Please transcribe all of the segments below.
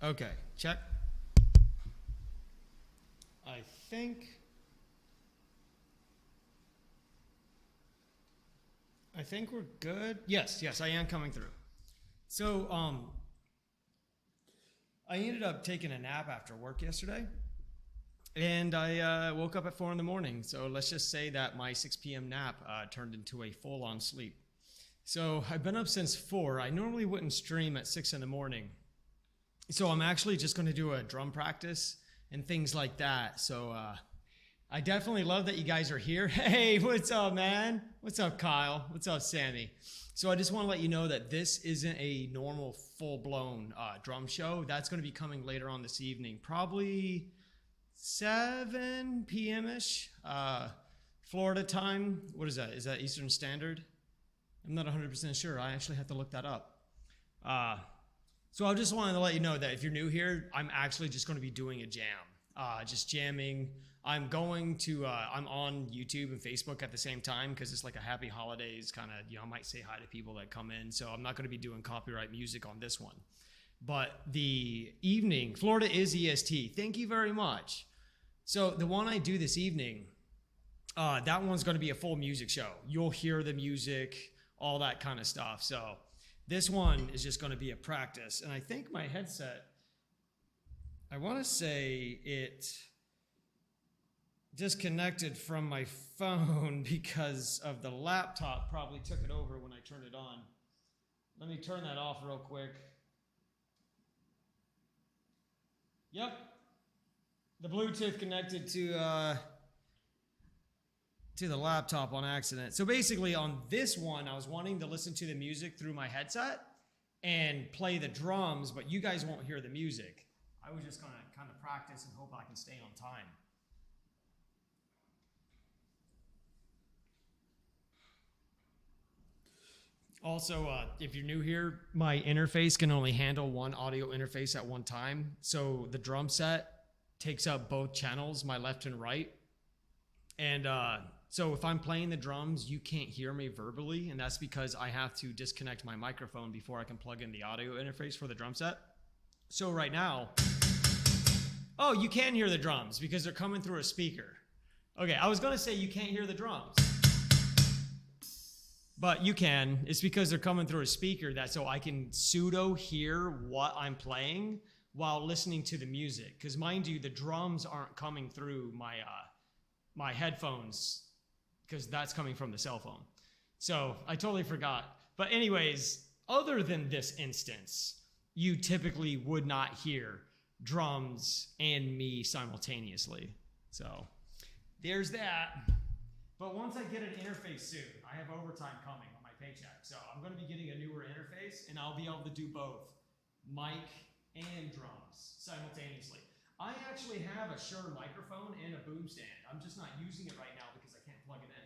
Okay, check. I think we're good. Yes, I am coming through. So, I ended up taking a nap after work yesterday, and I woke up at 4 in the morning. So let's just say that my 6 p.m. nap turned into a full-on sleep. So I've been up since 4. I normally wouldn't stream at 6 in the morning. So I'm actually just going to do a drum practice and things like that. So I definitely love that you guys are here. Hey, what's up, man? What's up, Kyle? What's up, Sammy? So I just want to let you know that this isn't a normal full-blown drum show. That's going to be coming later on this evening, probably 7 p.m.-ish, Florida time. What is that? Is that Eastern Standard? I'm not 100% sure. I actually have to look that up. So I just wanted to let you know that if you're new here, I'm actually just going to be doing a jam, just jamming. I'm on YouTube and Facebook at the same time because it's like a happy holidays kind of, I might say hi to people that come in. So I'm not going to be doing copyright music on this one. But the evening, Florida is EST. Thank you very much. So the one I do this evening, that one's going to be a full music show. You'll hear the music, all that kind of stuff. So this one is just going to be a practice. And I think my headset, I want to say it disconnected from my phone because of the laptop probably took it over when I turned it on. Let me turn that off real quick. Yep. The Bluetooth connected to the laptop on accident. So basically on this one, I was wanting to listen to the music through my headset and play the drums, but you guys won't hear the music. I was just gonna kind of practice and hope I can stay on time. Also, if you're new here, my interface can only handle one audio interface at one time. So the drum set takes up both channels, my left and right. And so if I'm playing the drums, you can't hear me verbally, and that's because I have to disconnect my microphone before I can plug in the audio interface for the drum set. So right now, oh, you can hear the drums because they're coming through a speaker. Okay, I was gonna say you can't hear the drums, but you can. It's because they're coming through a speaker so I can pseudo hear what I'm playing while listening to the music. Because mind you, the drums aren't coming through my headphones because that's coming from the cell phone. So I totally forgot. But anyways, other than this instance, you typically would not hear drums and me simultaneously. So there's that. But once I get an interface soon, I have overtime coming on my paycheck. So I'm going to be getting a newer interface, and I'll be able to do both mic and drums simultaneously. I actually have a Shure microphone and a boom stand. I'm just not using it right now because I can't plug it in.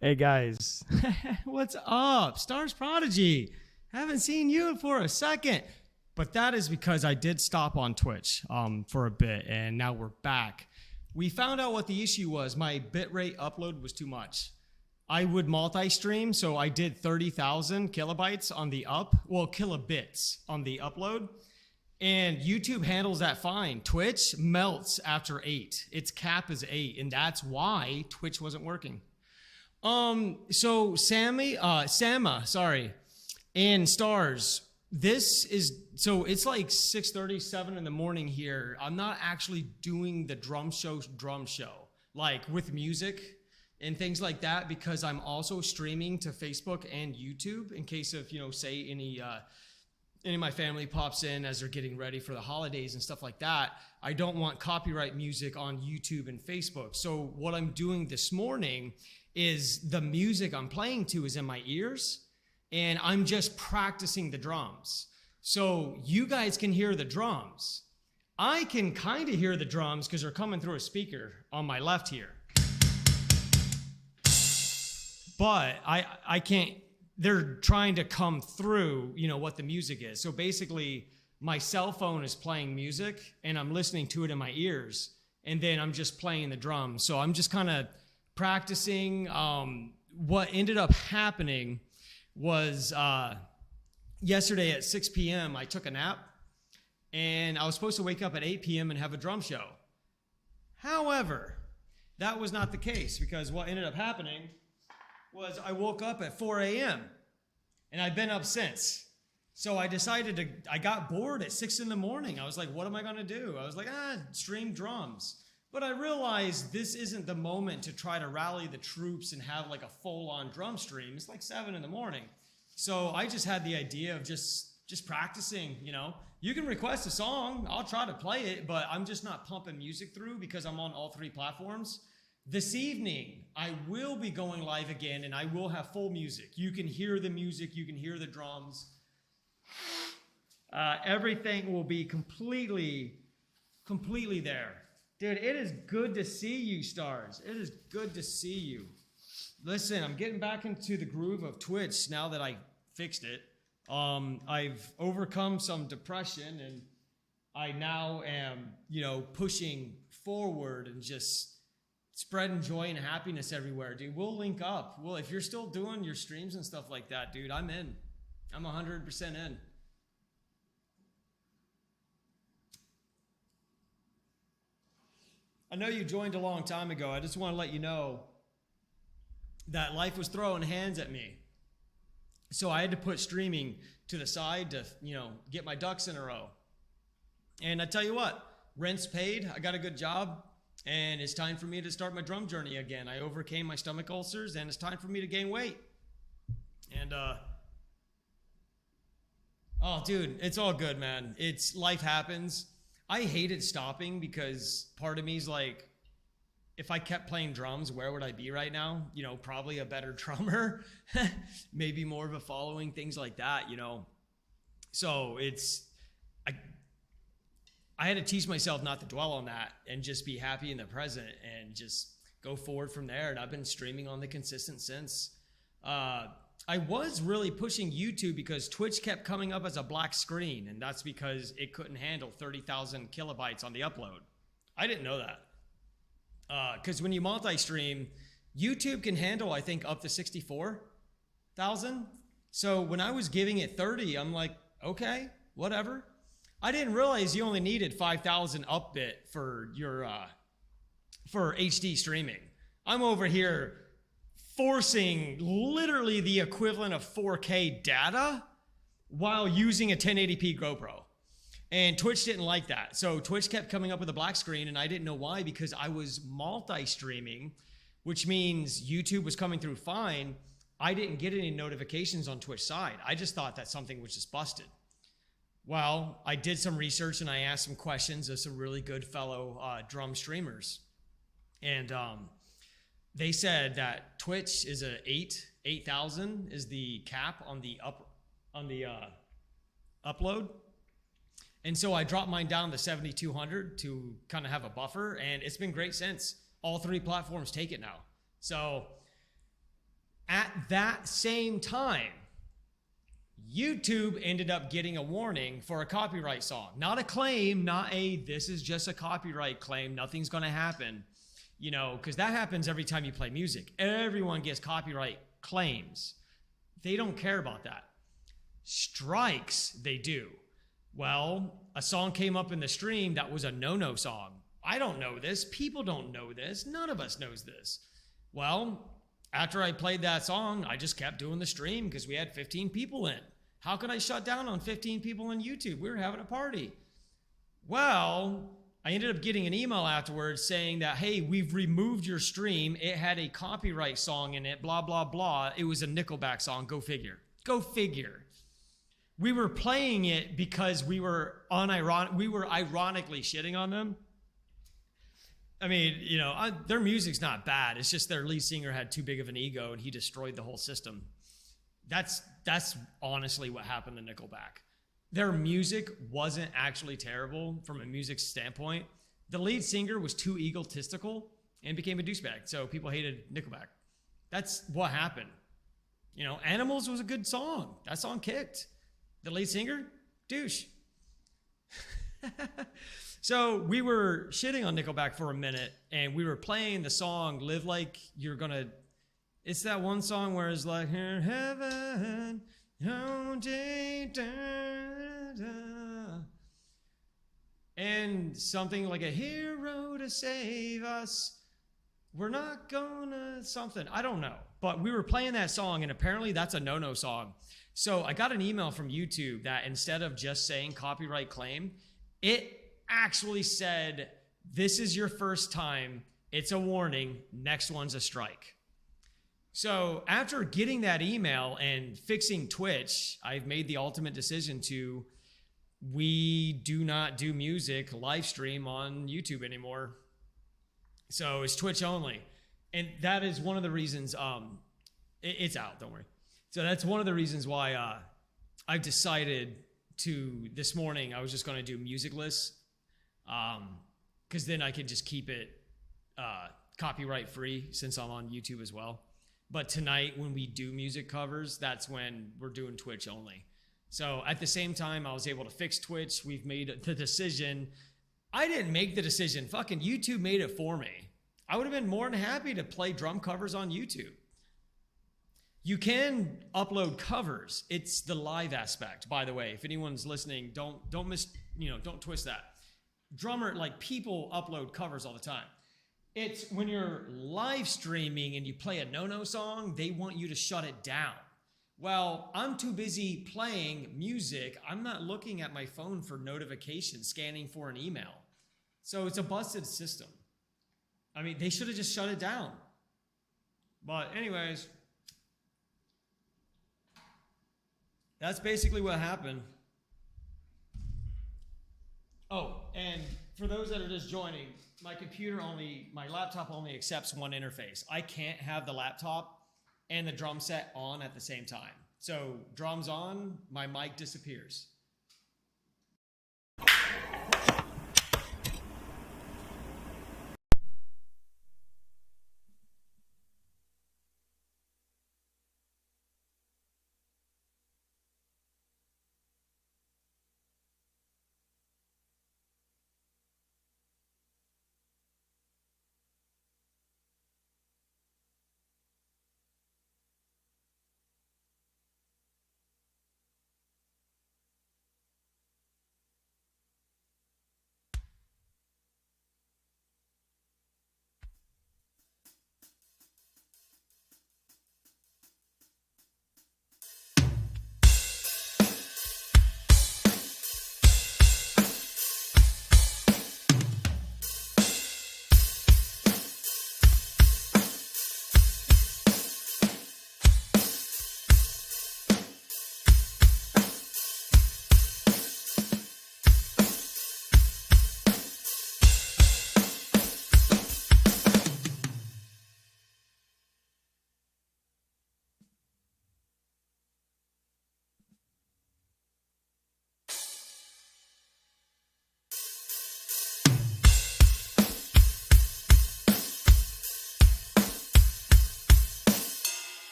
Hey guys, what's up? Stars Prodigy. Haven't seen you for a second. But that is because I did stop on Twitch for a bit, and now we're back. We found out what the issue was. My bitrate upload was too much. I would multi-stream, so I did 30,000 kilobytes on the kilobits on the upload. And YouTube handles that fine. Twitch melts after 8. Its cap is 8, and that's why Twitch wasn't working. So Sama, and Stars, it's like 6:37 in the morning here. I'm not actually doing the drum show, like with music and things like that, because I'm also streaming to Facebook and YouTube in case of, say any of my family pops in as they're getting ready for the holidays and stuff like that. I don't want copyright music on YouTube and Facebook. So what I'm doing this morning is the music I'm playing to is in my ears, and I'm just practicing the drums. So you guys can hear the drums. I can kind of hear the drums because they're coming through a speaker on my left here. But I can't, they're trying to come through, what the music is. So basically, my cell phone is playing music, and I'm listening to it in my ears, and then I'm just playing the drums. So I'm just kind of practicing. What ended up happening was yesterday at 6 p.m. I took a nap, and I was supposed to wake up at 8 p.m. and have a drum show. However, that was not the case, because what ended up happening was I woke up at 4 a.m. and I've been up since. So I I got bored at 6 in the morning. I was like, what am I gonna do? I was like, stream drums. But I realized this isn't the moment to try to rally the troops and have like a full-on drum stream. It's like 7 in the morning. So I just had the idea of just practicing, You can request a song, I'll try to play it, but I'm just not pumping music through because I'm on all 3 platforms. This evening, I will be going live again, and I will have full music. You can hear the music, you can hear the drums. Everything will be completely there. Dude, it is good to see you, Stars. It is good to see you. Listen, I'm getting back into the groove of Twitch now that I fixed it. I've overcome some depression, and I now am, pushing forward and just spreading joy and happiness everywhere, dude. We'll link up. Well, if you're still doing your streams and stuff like that, dude, I'm in. I'm 100% in. I know you joined a long time ago. I just want to let you know that life was throwing hands at me. So I had to put streaming to the side to, get my ducks in a row. And I tell you what, rent's paid. I got a good job. And it's time for me to start my drum journey again. I overcame my stomach ulcers, and it's time for me to gain weight. And, oh, dude, it's all good, man. Life happens. I hated stopping because part of me is like, if I kept playing drums, where would I be right now? Probably a better drummer, maybe more of a following, things like that, So I had to teach myself not to dwell on that and just be happy in the present and just go forward from there. And I've been streaming on the consistent since. I was really pushing YouTube because Twitch kept coming up as a black screen, and that's because it couldn't handle 30,000 kilobytes on the upload. I didn't know that. Because when you multi-stream, YouTube can handle, I think, up to 64,000. So when I was giving it 30, I'm like, okay, whatever. I didn't realize you only needed 5,000 upbit for your for HD streaming. I'm over here forcing literally the equivalent of 4K data while using a 1080p GoPro. And Twitch didn't like that. So Twitch kept coming up with a black screen, and I didn't know why, because I was multi-streaming, which means YouTube was coming through fine. I didn't get any notifications on Twitch side. I just thought that something was just busted. Well, I did some research and I asked some questions of some really good fellow drum streamers. And they said that Twitch is a 8,000 is the cap on the upload. And so I dropped mine down to 7,200 to kind of have a buffer, and it's been great since. All 3 platforms take it now. So At that same time, YouTube ended up getting a warning for a copyright song. Not a claim, not a, this is just a copyright claim, nothing's gonna happen. You know, because that happens every time you play music. Everyone gets copyright claims. They don't care about that. Strikes, they do. Well, a song came up in the stream that was a no-no song. I don't know this. People don't know this. None of us knows this. Well, after I played that song, I just kept doing the stream because we had 15 people in. How could I shut down on 15 people on YouTube? We were having a party. Well, I ended up getting an email afterwards saying that, hey, we've removed your stream. It had a copyright song in it, blah, blah, blah. It was a Nickelback song. Go figure. Go figure. We were playing it because we were ironically shitting on them. I mean, you know, their music's not bad. It's just their lead singer had too big of an ego and he destroyed the whole system. That's honestly what happened to Nickelback. Their music wasn't actually terrible from a music standpoint. The lead singer was too egotistical and became a douchebag. So people hated Nickelback. That's what happened. You know, Animals was a good song. That song kicked. The lead singer, douche. So we were shitting on Nickelback for a minute and we were playing the song Live Like You're Gonna. It's that one song where it's like, in heaven, oh, day, da, da. And something like a hero to save us. We're not gonna something. I don't know. But we were playing that song and apparently that's a no-no song. So I got an email from YouTube that instead of just saying copyright claim, it actually said, this is your first time. It's a warning. Next one's a strike. So after getting that email and fixing Twitch, I've made the ultimate decision to, we do not do music live stream on YouTube anymore. So it's Twitch only. And that is one of the reasons, it's out, don't worry. So that's one of the reasons why I've decided to, this morning, I was just gonna do musicless, because then I could just keep it copyright free since I'm on YouTube as well. But tonight when we do music covers, that's when we're doing Twitch only. So at the same time, I was able to fix Twitch. We've made the decision. I didn't make the decision. Fucking YouTube made it for me. I would have been more than happy to play drum covers on YouTube. You can upload covers. It's the live aspect, by the way. If anyone's listening, don't twist that. Drummer, like people upload covers all the time. It's when you're live streaming and you play a no-no song, they want you to shut it down. Well, I'm too busy playing music. I'm not looking at my phone for notifications, scanning for an email. So it's a busted system. I mean, they should have just shut it down. But anyways, that's basically what happened. Oh, and for those that are just joining, my laptop only accepts one interface. I can't have the laptop and the drum set on at the same time. So drums on, my mic disappears.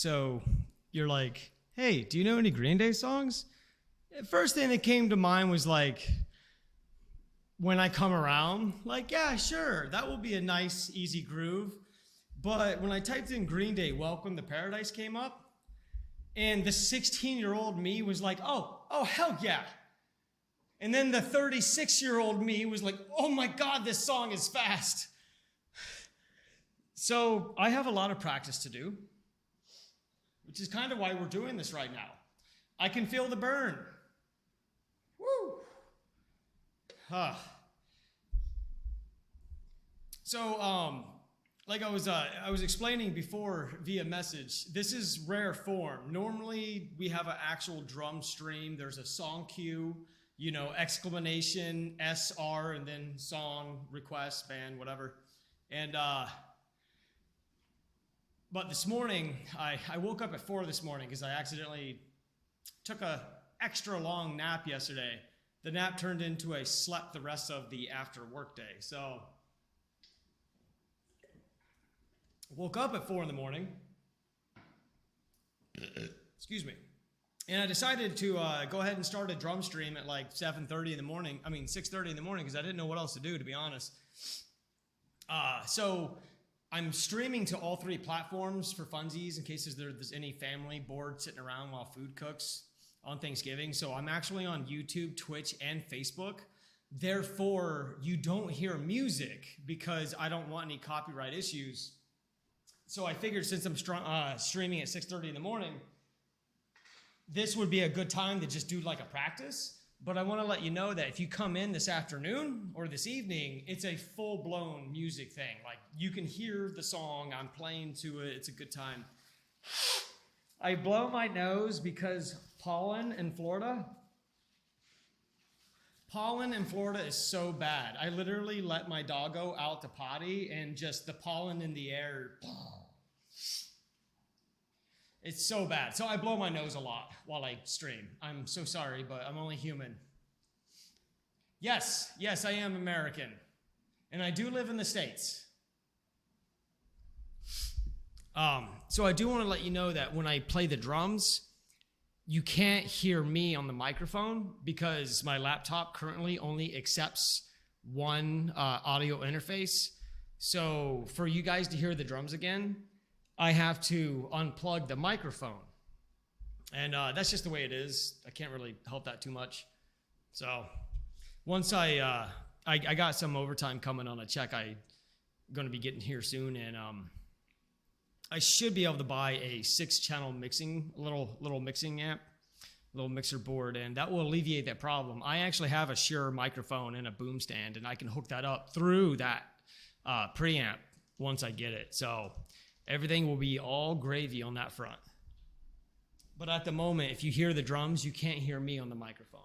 So you're like, hey, do you know any Green Day songs? First thing that came to mind was like, When I Come Around. Like, yeah, sure, that will be a nice, easy groove. But when I typed in Green Day, Welcome to Paradise came up, and the 16-year-old me was like, oh, hell yeah. And then the 36-year-old me was like, oh my God, this song is fast. So I have a lot of practice to do, which is kind of why we're doing this right now. I can feel the burn. Woo! So, like I was explaining before via message, this is rare form. Normally, we have an actual drum stream. There's a song cue, exclamation, SR, and then song, request, band, whatever. And, but this morning, I woke up at 4 this morning because I accidentally took a extra long nap yesterday. The nap turned into a slept the rest of the after work day. So woke up at 4 in the morning. Excuse me. And I decided to go ahead and start a drum stream at like 7:30 in the morning. 6:30 in the morning because I didn't know what else to do, to be honest. So I'm streaming to all 3 platforms for funsies in case there's any family bored sitting around while food cooks on Thanksgiving. So I'm actually on YouTube, Twitch, and Facebook. Therefore, you don't hear music because I don't want any copyright issues. So I figured since I'm streaming at 6:30 in the morning, this would be a good time to just do like a practice. But I want to let you know that if you come in this afternoon or this evening, it's a full-blown music thing. Like, you can hear the song, I'm playing to it, it's a good time. I blow my nose because pollen in Florida is so bad. I literally let my doggo out to potty and just the pollen in the air. It's so bad. So I blow my nose a lot while I stream. I'm so sorry, but I'm only human. Yes, I am American. And I do live in the States. So I do want to let you know that when I play the drums, you can't hear me on the microphone because my laptop currently only accepts one audio interface. So for you guys to hear the drums again, I have to unplug the microphone. And that's just the way it is. I can't really help that too much. So once I got some overtime coming on a check I'm going to be getting here soon, and I should be able to buy a 6-channel mixing, little mixing amp, little mixer board, and that will alleviate that problem. I actually have a Shure microphone and a boom stand, and I can hook that up through that preamp once I get it. So everything will be all gravy on that front. But at the moment, if you hear the drums, you can't hear me on the microphone.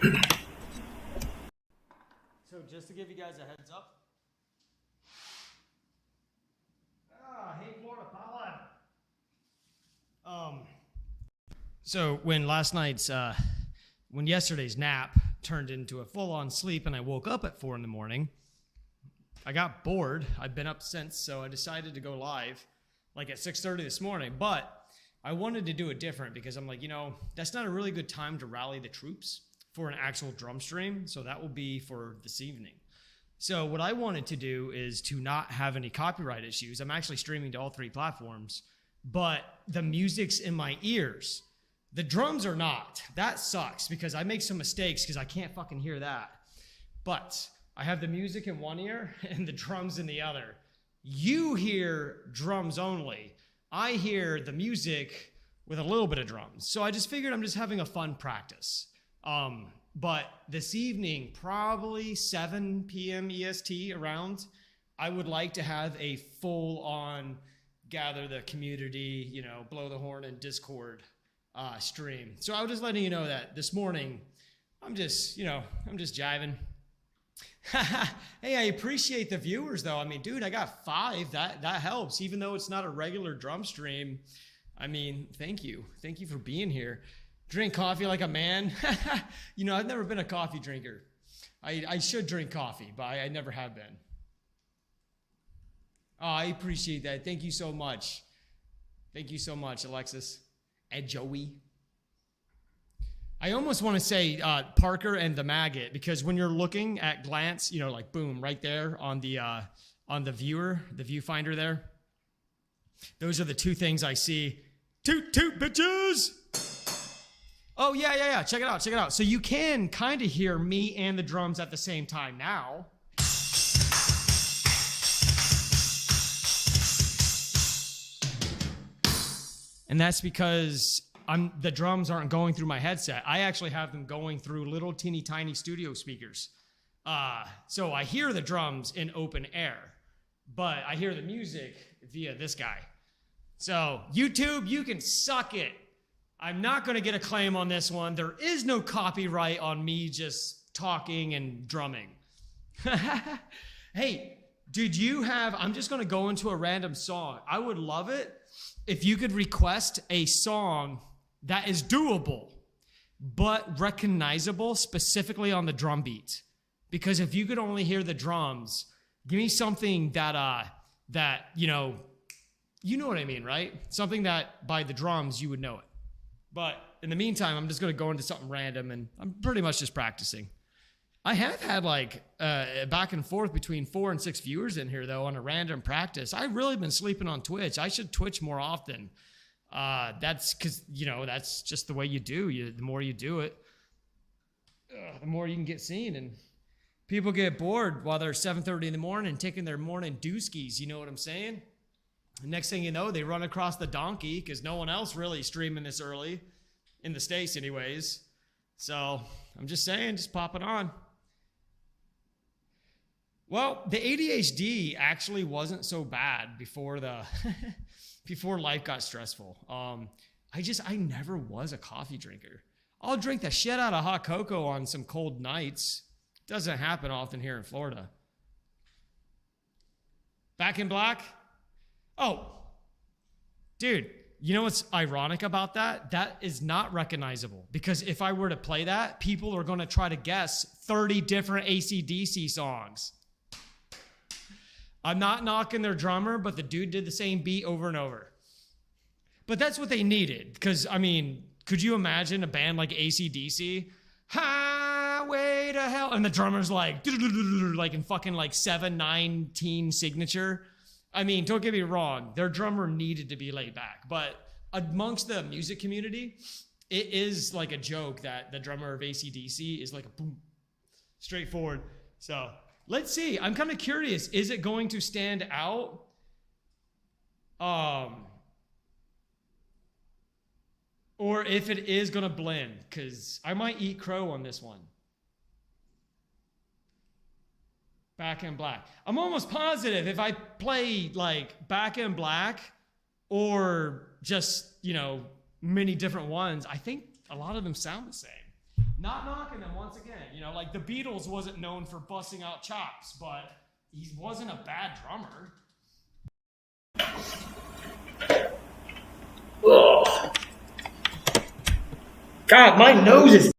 So just to give you guys a heads up. Hey Florida, Paula. So when yesterday's nap turned into a full-on sleep and I woke up at 4 in the morning, I got bored. I've been up since, so I decided to go live like at 6:30 this morning. But I wanted to do it different because I'm like, that's not a really good time to rally the troops for an actual drum stream. So that will be for this evening. So what I wanted to do is to not have any copyright issues. I'm actually streaming to all 3 platforms, but the music's in my ears. The drums are not. That sucks because I make some mistakes because I can't fucking hear that. But I have the music in one ear and the drums in the other. You hear drums only. I hear the music with a little bit of drums. So I just figured I'm just having a fun practice. But this evening, probably 7 p.m. EST around, I would like to have a full-on gather the community, blow the horn in Discord stream. So I was just letting you know that this morning, I'm just jiving. Hey, I appreciate the viewers though. I mean, dude, I got 5. That helps, even though it's not a regular drum stream. I mean, thank you. Thank you for being here. Drink coffee like a man. I've never been a coffee drinker. I should drink coffee, but I never have been. Oh, I appreciate that. Thank you so much. Thank you so much, Alexis and Joey. I almost want to say Parker and the Maggot, because when you're looking at glance, like boom, right there on the viewfinder there. Those are the 2 things I see. Toot toot bitches. Oh yeah. Check it out. So you can kind of hear me and the drums at the same time now. And that's because the drums aren't going through my headset. I actually have them going through little teeny tiny studio speakers. So I hear the drums in open air, but I hear the music via this guy. So YouTube, you can suck it. I'm not going to get a claim on this one. There is no copyright on me just talking and drumming. Hey, I'm just going to go into a random song. I would love it if you could request a song that is doable, but recognizable specifically on the drum beat. Because if you could only hear the drums, give me something that you know what I mean, right? Something that by the drums, you would know it. But in the meantime, I'm just going to go into something random, and I'm pretty much just practicing. I have had back and forth between 4 and 6 viewers in here, though, on a random practice. I've really been sleeping on Twitch. I should Twitch more often. That's because, that's just the way you do. The more you do it, the more you can get seen. And people get bored while they're 7:30 in the morning taking their morning dooskies. You know what I'm saying? The next thing you know, they run across the donkey because no one else really streaming this early, in the States anyways. So I'm just saying, just pop it on. Well, the ADHD actually wasn't so bad before before life got stressful. I never was a coffee drinker. I'll drink the shit out of hot cocoa on some cold nights. Doesn't happen often here in Florida. Back in Black? Oh, dude, you know what's ironic about that? That is not recognizable, because if I were to play that, people are going to try to guess 30 different AC/DC songs. I'm not knocking their drummer, but the dude did the same beat over and over. But that's what they needed, because, could you imagine a band like AC/DC? Highway to Hell, and the drummer's like in fucking 7/19 signature. Don't get me wrong, their drummer needed to be laid back, but amongst the music community, it is like a joke that the drummer of AC/DC is like a boom, straightforward. So let's see. I'm kind of curious. Is it going to stand out? Or if it is going to blend, because I might eat crow on this one. Back in Black. I'm almost positive if I play Back in Black or just, many different ones, I think a lot of them sound the same. Not knocking him once again. You know, like the Beatles wasn't known for busting out chops, but he wasn't a bad drummer. Ugh. God, my nose is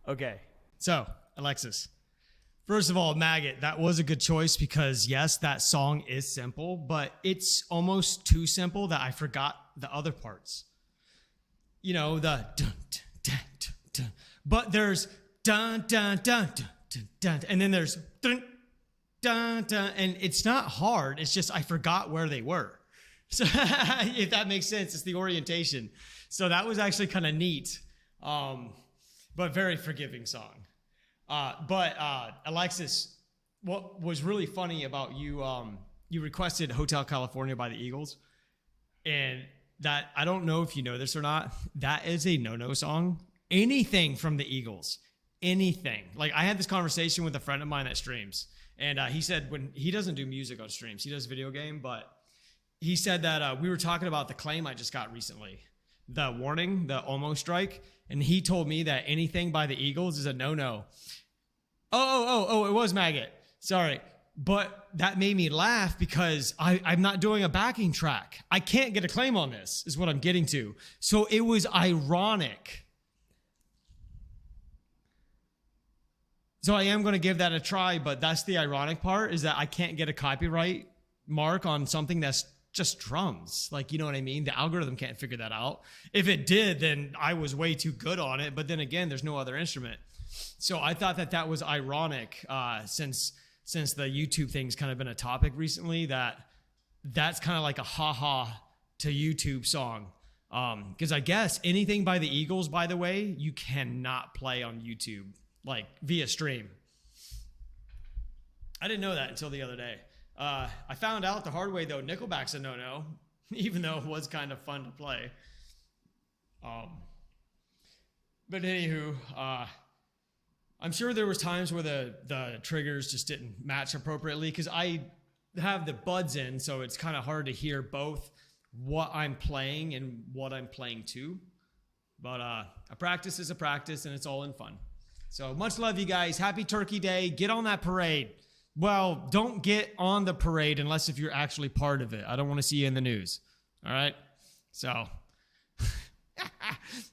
Okay. So, Alexis, first of all, Maggot, that was a good choice because, yes, that song is simple, but it's almost too simple that I forgot the other parts. You know, the dun, dun, dun, dun, dun. But there's dun, dun, dun, dun, dun, dun, and then there's dun, dun, dun, and it's not hard. It's just I forgot where they were. So, if that makes sense, it's the orientation. So that was actually kind of neat, but very forgiving song. But Alexis, what was really funny about you, you requested Hotel California by the Eagles. And that, I don't know if you know this or not, that is a no-no song. Anything from the Eagles, anything. Like I had this conversation with a friend of mine that streams. And he said when he doesn't do music on streams, he does video game, but he said that we were talking about the claim I just got recently, the warning, the almost strike. And he told me that anything by the Eagles is a no-no. Oh, it was Maggot. Sorry. But that made me laugh because I'm not doing a backing track. I can't get a claim on this, is what I'm getting to. So it was ironic. So I am going to give that a try, but that's the ironic part, is that I can't get a copyright mark on something that's just drums. Like, you know what I mean? The algorithm can't figure that out. If it did, then I was way too good on it. But then again, there's no other instrument. So I thought that that was ironic, since the YouTube thing's kind of been a topic recently, that's kind of like a haha to YouTube song. Because I guess anything by the Eagles, by the way, you cannot play on YouTube, like via stream. I didn't know that until the other day. I found out the hard way, though. Nickelback's a no-no, even though it was kind of fun to play. But anywho, I'm sure there was times where the triggers just didn't match appropriately because I have the buds in, so it's kind of hard to hear both what I'm playing and what I'm playing to. But a practice is a practice, and it's all in fun. So much love, you guys. Happy Turkey Day. Get on that parade. Well, don't get on the parade unless if you're actually part of it. I don't want to see you in the news. All right? So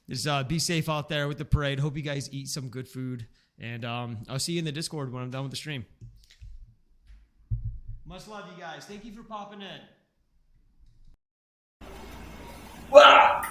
just be safe out there with the parade. Hope you guys eat some good food. And I'll see you in the Discord when I'm done with the stream. Much love, you guys. Thank you for popping in. Wow.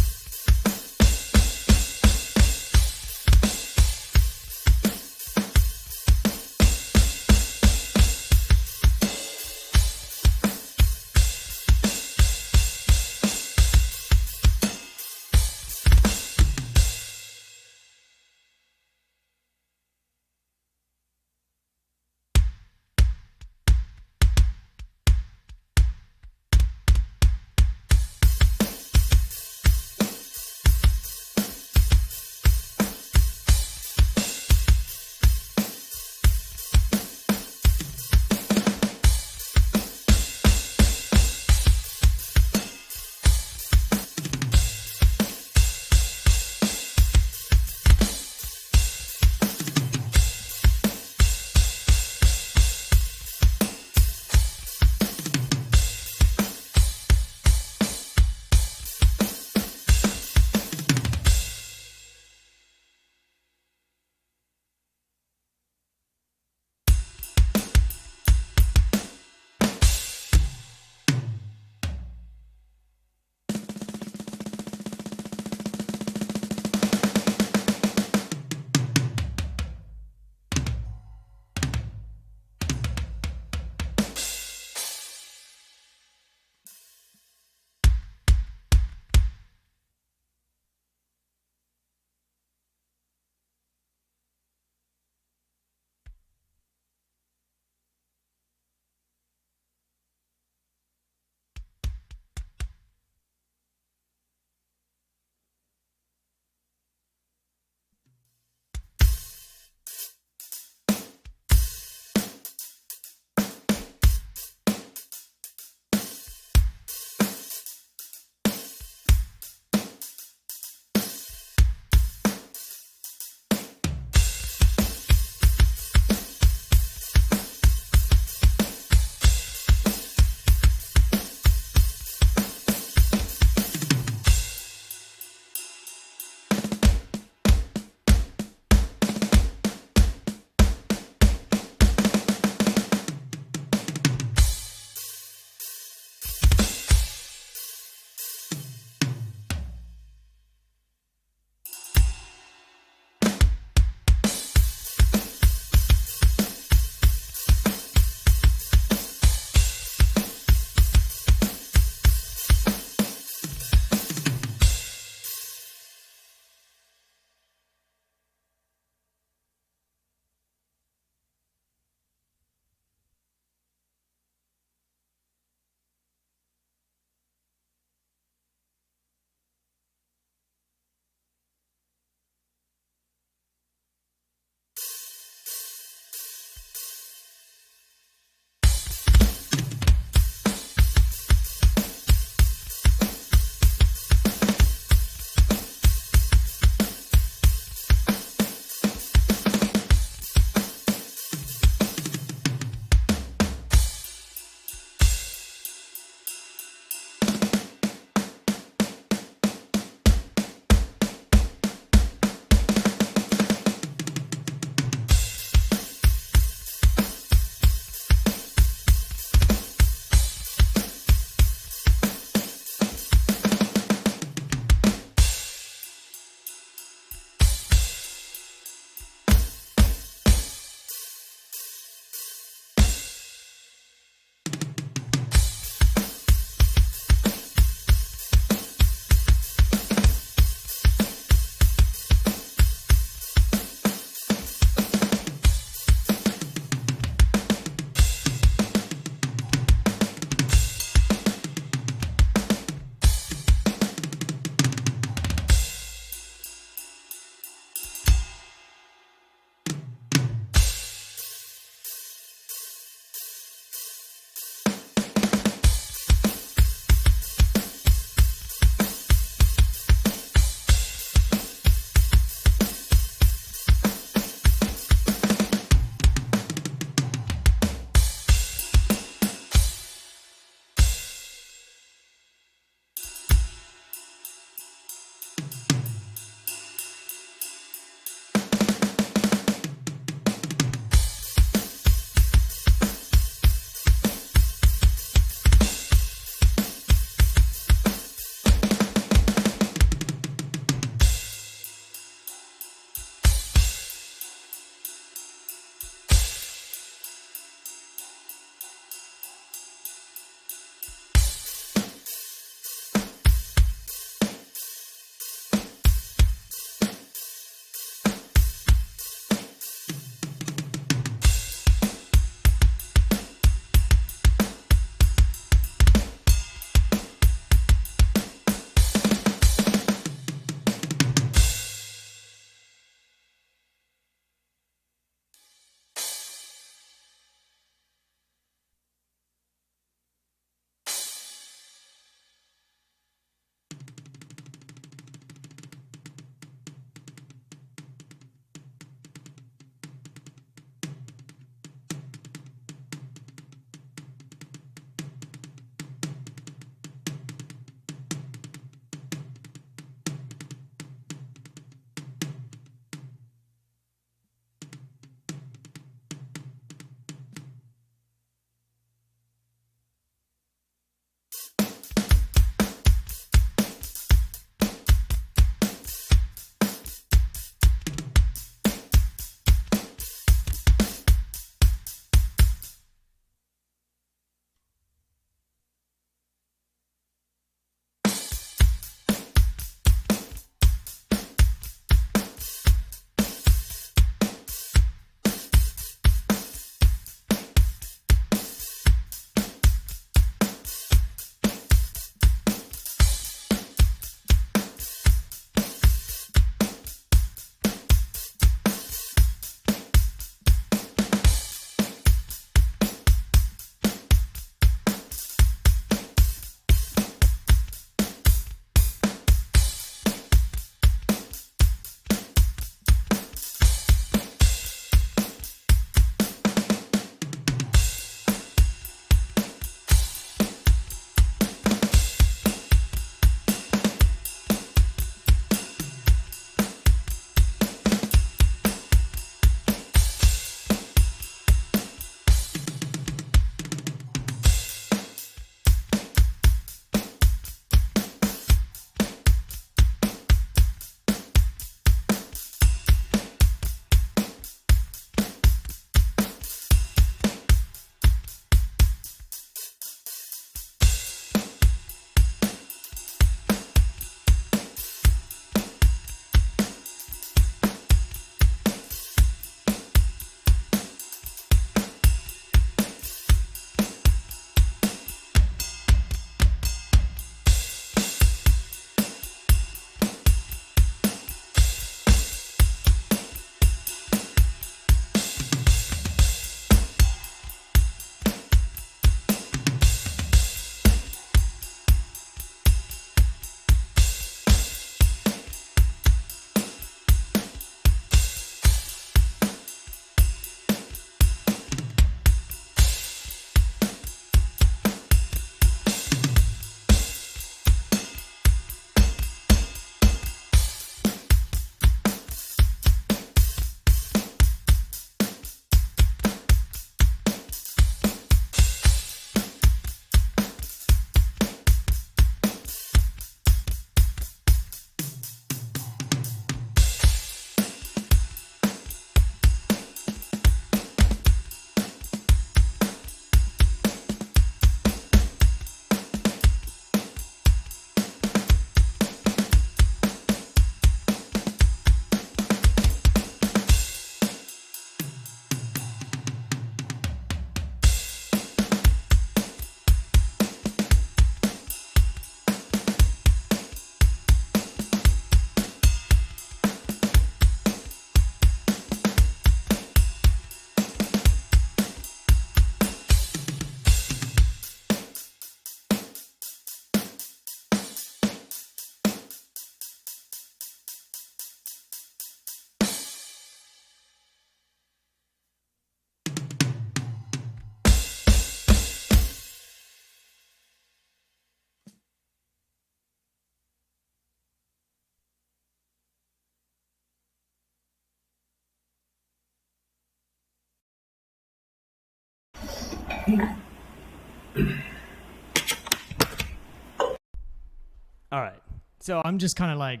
All right. So I'm just kind of like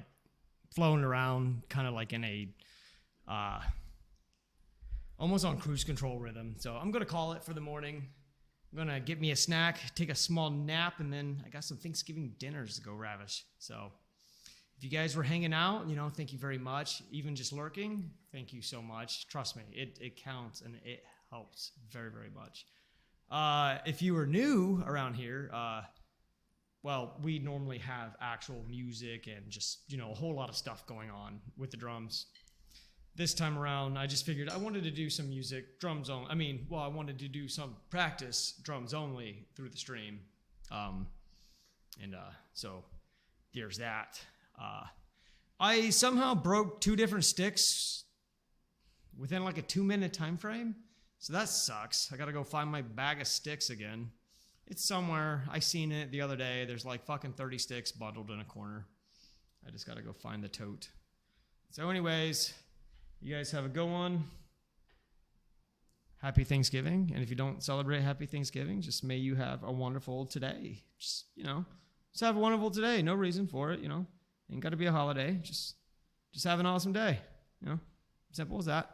floating around, kind of like in a almost on cruise control rhythm. So I'm going to call it for the morning. I'm going to get me a snack, take a small nap, and then I got some Thanksgiving dinners to go ravish. So if you guys were hanging out, thank you very much. Even just lurking, thank you so much. Trust me, it counts and it helps very, very much. If you were new around here, well, we normally have actual music and just, a whole lot of stuff going on with the drums. This time around, I just figured I wanted to do some music, drums only. I wanted to do some practice drums only through the stream. So there's that. I somehow broke 2 different sticks within like a 2-minute time frame. So that sucks. I got to go find my bag of sticks again. It's somewhere. I seen it the other day. There's like fucking 30 sticks bundled in a corner. I just got to go find the tote. So anyways, you guys have a good one. Happy Thanksgiving. And if you don't celebrate Happy Thanksgiving, just may you have a wonderful today. Just have a wonderful today. No reason for it, Ain't got to be a holiday. Just have an awesome day, Simple as that.